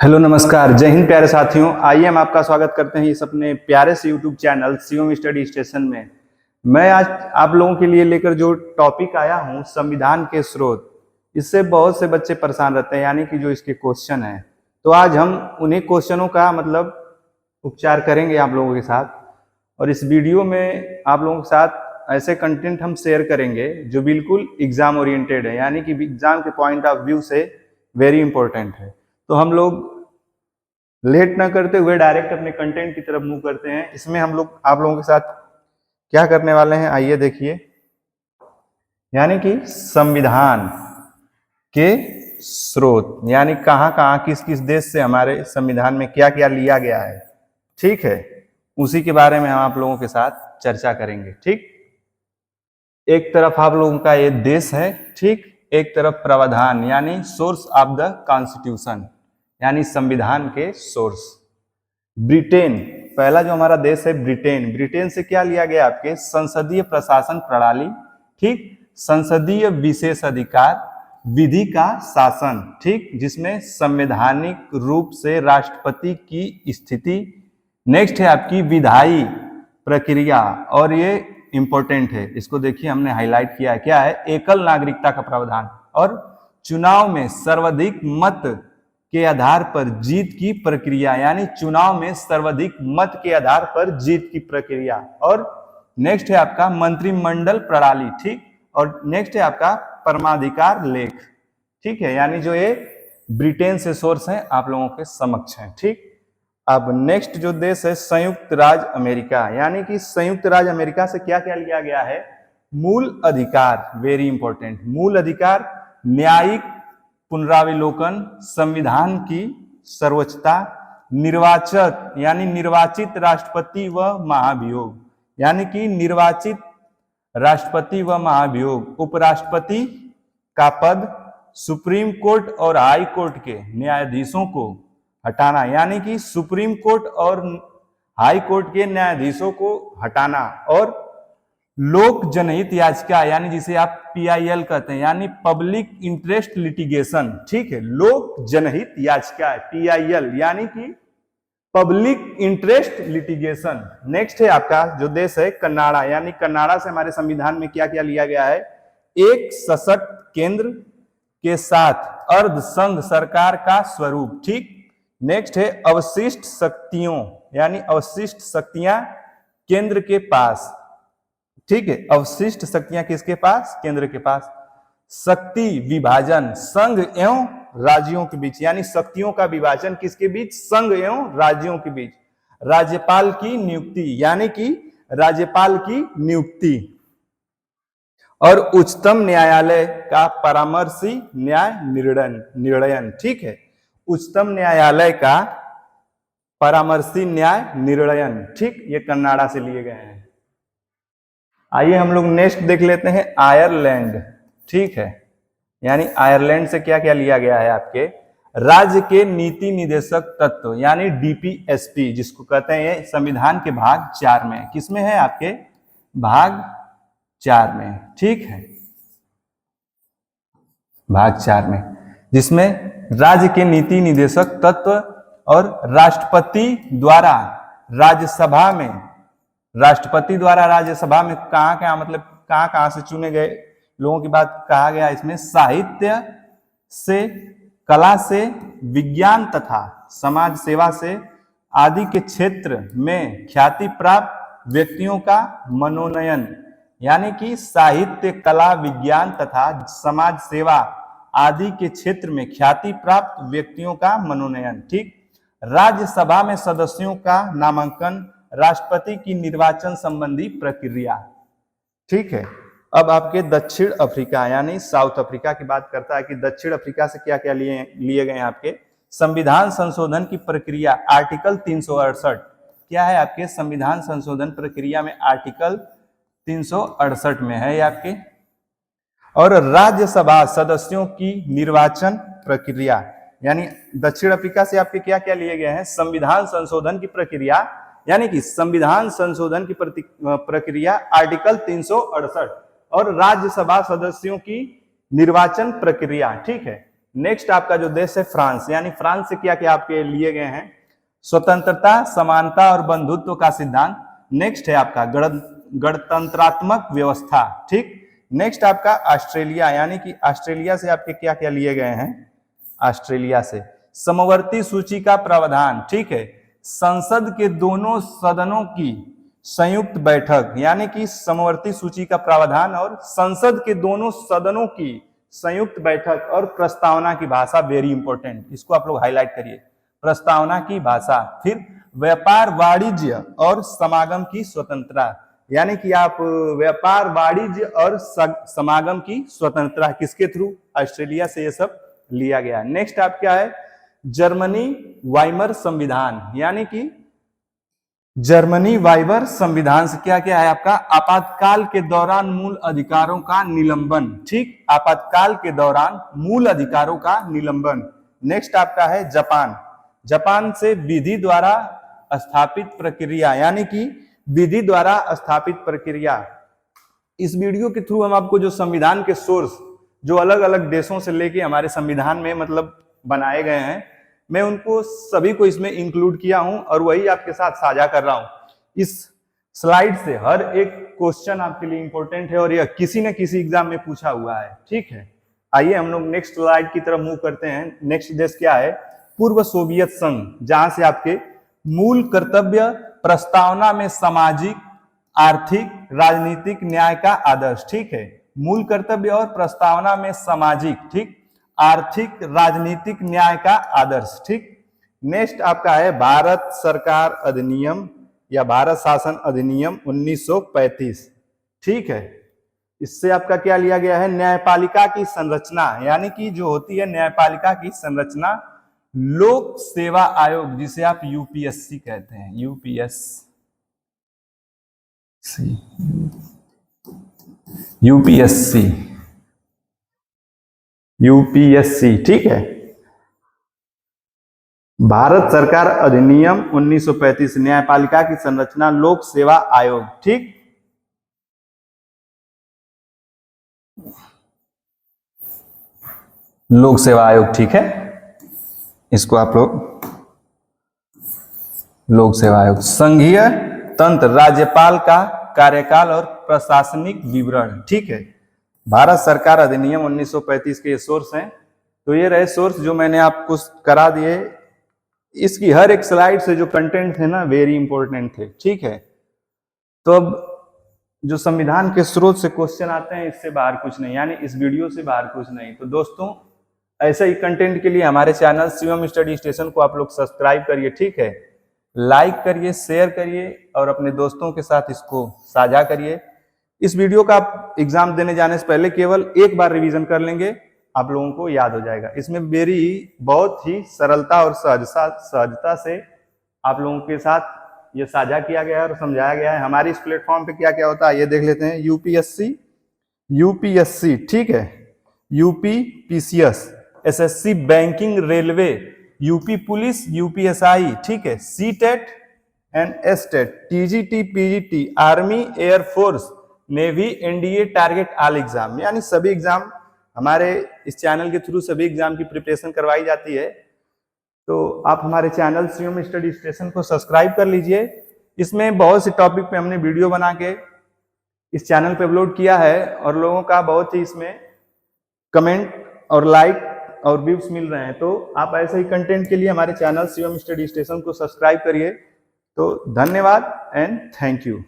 Hello नमस्कार, जय हिंद प्यारे साथियों। आइए हम आपका स्वागत करते हैं इस अपने प्यारे से YouTube channel Shivam study station में। मैं आज आप लोगों के लिए लेकर जो टॉपिक आया हूं, संविधान के स्रोत। इससे बहुत से बच्चे परेशान रहते हैं, यानी कि जो इसके क्वेश्चन हैं। तो आज हम उन्हीं क्वेश्चनों का मतलब उपचार करेंगे आप लोगों के साथ। और इस वीडियो में आप लोगों के साथ ऐसे कंटेंट हम शेयर करेंगे जो बिल्कुल एग्जाम ओरिएंटेड है, यानी कि एग्जाम के पॉइंट ऑफ व्यू से वेरी इंपॉर्टेंट है। तो हम लोग लेट ना करते हुए डायरेक्ट अपने कंटेंट की तरफ मूव करते हैं। इसमें हम लोग आप लोगों के साथ क्या करने वाले हैं, आइए देखिए। यानी कि संविधान के स्रोत, यानी कहाँ कहाँ किस किस देश से हमारे संविधान में क्या क्या लिया गया है, ठीक है। उसी के बारे में हम आप लोगों के साथ चर्चा करेंगे, ठीक। एक तरफ आप लोगों का ये देश है, ठीक। एक तरफ प्रावधान यानी सोर्स ऑफ द कॉन्स्टिट्यूशन, यानी संविधान के सोर्स। ब्रिटेन, पहला जो हमारा देश है ब्रिटेन। ब्रिटेन से क्या लिया गया, आपके संसदीय प्रशासन प्रणाली, ठीक। संसदीय विशेष अधिकार, विधि का शासन, ठीक, जिसमें संवैधानिक रूप से राष्ट्रपति की स्थिति। नेक्स्ट है आपकी विधायी प्रक्रिया, और ये इंपॉर्टेंट है, इसको देखिए हमने हाईलाइट किया है। क्या है, एकल नागरिकता का प्रावधान, और चुनाव में सर्वाधिक मत के आधार पर जीत की प्रक्रिया, यानी चुनाव में सर्वाधिक मत के आधार पर जीत की प्रक्रिया। और नेक्स्ट है आपका मंत्रिमंडल प्रणाली, ठीक। और नेक्स्ट है आपका परमाधिकार लेख, ठीक है। यानी जो ये ब्रिटेन से सोर्स है आप लोगों के समक्ष है, ठीक। अब नेक्स्ट जो देश है संयुक्त राज्य अमेरिका, यानी कि संयुक्त राज्य अमेरिका से क्या क्या लिया गया है, मूल अधिकार, वेरी इंपॉर्टेंट, मूल अधिकार, न्यायिक पुनरावलोकन, संविधान की सर्वोच्चता, निर्वाचक यानी निर्वाचित राष्ट्रपति व महाभियोग, यानी कि निर्वाचित राष्ट्रपति व महाभियोग, उपराष्ट्रपति का पद, सुप्रीम कोर्ट और हाई कोर्ट के न्यायाधीशों को हटाना, यानी कि सुप्रीम कोर्ट और हाई कोर्ट के न्यायाधीशों को हटाना। और लोक जनहित याचिका, यानी जिसे आप PIL कहते हैं, यानी पब्लिक इंटरेस्ट लिटिगेशन, ठीक है। लोक जनहित याचिका PIL, यानी कि पब्लिक इंटरेस्ट लिटिगेशन। नेक्स्ट है आपका जो देश है कनाडा, यानी कनाडा से हमारे संविधान में क्या क्या लिया गया है, एक सशक्त केंद्र के साथ अर्ध संघ सरकार का स्वरूप, ठीक। नेक्स्ट है अवशिष्ट शक्तियों, यानी अवशिष्ट शक्तियां केंद्र के पास, ठीक है। अवशिष्ट शक्तियां किसके पास, केंद्र के पास। शक्ति विभाजन, संघ एवं राज्यों के बीच, यानी शक्तियों का विभाजन किसके बीच, संघ एवं राज्यों के बीच। राज्यपाल की नियुक्ति, यानी कि राज्यपाल की नियुक्ति। और उच्चतम न्यायालय का परामर्शी न्याय निर्णयन, ठीक है। उच्चतम न्यायालय का परामर्शी न्याय निर्णयन, ठीक। ये कनाडा से लिए गए हैं। आइए हम लोग नेक्स्ट देख लेते हैं आयरलैंड, ठीक है। यानी आयरलैंड से क्या क्या लिया गया है, आपके राज्य के नीति निदेशक तत्व, यानी DPSP, जिसको कहते हैं संविधान के भाग 4 में। किसमें है, आपके भाग 4 में, ठीक है, भाग 4 में, जिसमें राज्य के नीति निदेशक तत्व और राष्ट्रपति द्वारा राज्यसभा में, राष्ट्रपति द्वारा राज्यसभा में कहाँ कहाँ, मतलब कहाँ कहाँ से चुने गए लोगों की बात कहा गया। इसमें साहित्य से, कला से, विज्ञान तथा समाज सेवा से आदि के क्षेत्र में ख्याति प्राप्त व्यक्तियों का मनोनयन, यानी कि साहित्य, कला, विज्ञान तथा समाज सेवा आदि के क्षेत्र में ख्याति प्राप्त व्यक्तियों का मनोनयन, ठीक। राज्यसभा में सदस्यों का नामांकन, राष्ट्रपति की निर्वाचन संबंधी प्रक्रिया, ठीक है। अब आपके दक्षिण अफ्रीका, यानी साउथ अफ्रीका की बात करता है कि दक्षिण अफ्रीका से क्या क्या लिए गए हैं, आपके संविधान संशोधन की प्रक्रिया, आर्टिकल 368। क्या है आपके संविधान संशोधन प्रक्रिया में, आर्टिकल 368 में है आपके। और राज्यसभा सदस्यों की निर्वाचन प्रक्रिया, यानी दक्षिण अफ्रीका से आपके क्या क्या लिए गए हैं, संविधान संशोधन की प्रक्रिया, यानी कि संविधान संशोधन की प्रक्रिया आर्टिकल 368, और राज्यसभा सदस्यों की निर्वाचन प्रक्रिया, ठीक है। नेक्स्ट आपका जो देश है फ्रांस, यानी फ्रांस से क्या क्या आपके लिए गए हैं, स्वतंत्रता, समानता और बंधुत्व का सिद्धांत। नेक्स्ट है आपका गणतंत्रात्मक व्यवस्था, ठीक। नेक्स्ट आपका ऑस्ट्रेलिया, यानी कि ऑस्ट्रेलिया से आपके क्या क्या लिए गए हैं, ऑस्ट्रेलिया से समवर्ती सूची का प्रावधान, ठीक है। संसद के दोनों सदनों की संयुक्त बैठक, यानी कि समवर्ती सूची का प्रावधान और संसद के दोनों सदनों की संयुक्त बैठक और प्रस्तावना की भाषा, वेरी इंपॉर्टेंट, इसको आप लोग हाईलाइट करिए, प्रस्तावना की भाषा। फिर व्यापार, वाणिज्य और समागम की स्वतंत्रता, यानी कि आप व्यापार, वाणिज्य और समागम की स्वतंत्रता किसके थ्रू, ऑस्ट्रेलिया से ये सब लिया गया। नेक्स्ट आप क्या है, जर्मनी वाइमर संविधान, यानी कि जर्मनी वाइमर संविधान से क्या क्या है आपका, आपातकाल के दौरान मूल अधिकारों का निलंबन, ठीक, आपातकाल के दौरान मूल अधिकारों का निलंबन। नेक्स्ट आपका है जापान, जापान से विधि द्वारा स्थापित प्रक्रिया, यानी कि विधि द्वारा स्थापित प्रक्रिया। इस वीडियो के थ्रू हम आपको जो संविधान के सोर्स जो अलग अलग देशों से लेके हमारे संविधान में मतलब बनाए गए हैं, मैं उनको सभी को इसमें इंक्लूड किया हूं और वही आपके साथ साझा कर रहा हूं। इस स्लाइड से हर एक क्वेश्चन आपके लिए इंपॉर्टेंट है और यह किसी न किसी एग्जाम में पूछा हुआ है, ठीक है। आइए हम लोग नेक्स्ट स्लाइड की तरफ मूव करते हैं। नेक्स्ट देश क्या है, पूर्व सोवियत संघ, जहां से आपके मूल कर्तव्य प्रस्तावना में सामाजिक, आर्थिक, राजनीतिक न्याय का आदर्श, ठीक है। मूल कर्तव्य और प्रस्तावना में सामाजिक, ठीक, आर्थिक, राजनीतिक न्याय का आदर्श, ठीक। नेक्स्ट आपका है भारत सरकार अधिनियम या भारत शासन अधिनियम 1935, ठीक है। इससे आपका क्या लिया गया है, न्यायपालिका की संरचना, यानी कि जो होती है न्यायपालिका की संरचना, लोक सेवा आयोग जिसे आप यूपीएससी कहते हैं, यूपीएससी, ठीक है। भारत सरकार अधिनियम 1935, न्यायपालिका की संरचना, लोक सेवा आयोग, ठीक। लोक सेवा आयोग, ठीक है, इसको आप लोग लोक सेवा आयोग। संघीय तंत्र, राज्यपाल का कार्यकाल और प्रशासनिक विवरण, ठीक है। भारत सरकार अधिनियम 1935 के ये सोर्स हैं। तो ये रहे सोर्स जो मैंने आपको करा दिए। इसकी हर एक स्लाइड से जो कंटेंट थे ना, वेरी इंपॉर्टेंट थे, ठीक है। तो अब जो संविधान के स्रोत से क्वेश्चन आते हैं, इससे बाहर कुछ नहीं, यानी इस वीडियो से बाहर कुछ नहीं। तो दोस्तों, ऐसे ही कंटेंट के लिए हमारे चैनल शिवम स्टडी स्टेशन को आप लोग सब्सक्राइब करिए, ठीक है। लाइक करिए, शेयर करिए और अपने दोस्तों के साथ इसको साझा करिए। इस वीडियो का आप एग्जाम देने जाने से पहले केवल एक बार रिवीजन कर लेंगे, आप लोगों को याद हो जाएगा। इसमें मेरी बहुत ही सरलता और सहजता से आप लोगों के साथ ये साझा किया गया है और समझाया गया है। हमारे इस प्लेटफॉर्म पे क्या क्या होता है ये देख लेते हैं। यूपीएससी, ठीक है, UPPCS, SSC banking, railway, UP police, UPSI, ठीक है, CTET and STET, TGT, PGT, army, air force, navy, NDA, target all exam, यानी सभी एग्जाम हमारे इस चैनल के थ्रू सभी एग्जाम की प्रिपरेशन करवाई जाती है। तो आप हमारे चैनल शिवम स्टडी स्टेशन को सब्सक्राइब कर लीजिए। इसमें बहुत से टॉपिक पे हमने वीडियो बना के इस चैनल पे अपलोड किया है और लोगों का बहुत ही इसमें कमेंट और लाइक और व्यूज मिल रहे हैं। तो आप ऐसे ही कंटेंट के लिए हमारे चैनल शिवम स्टडी स्टेशन को सब्सक्राइब करिए। तो धन्यवाद एंड थैंक यू।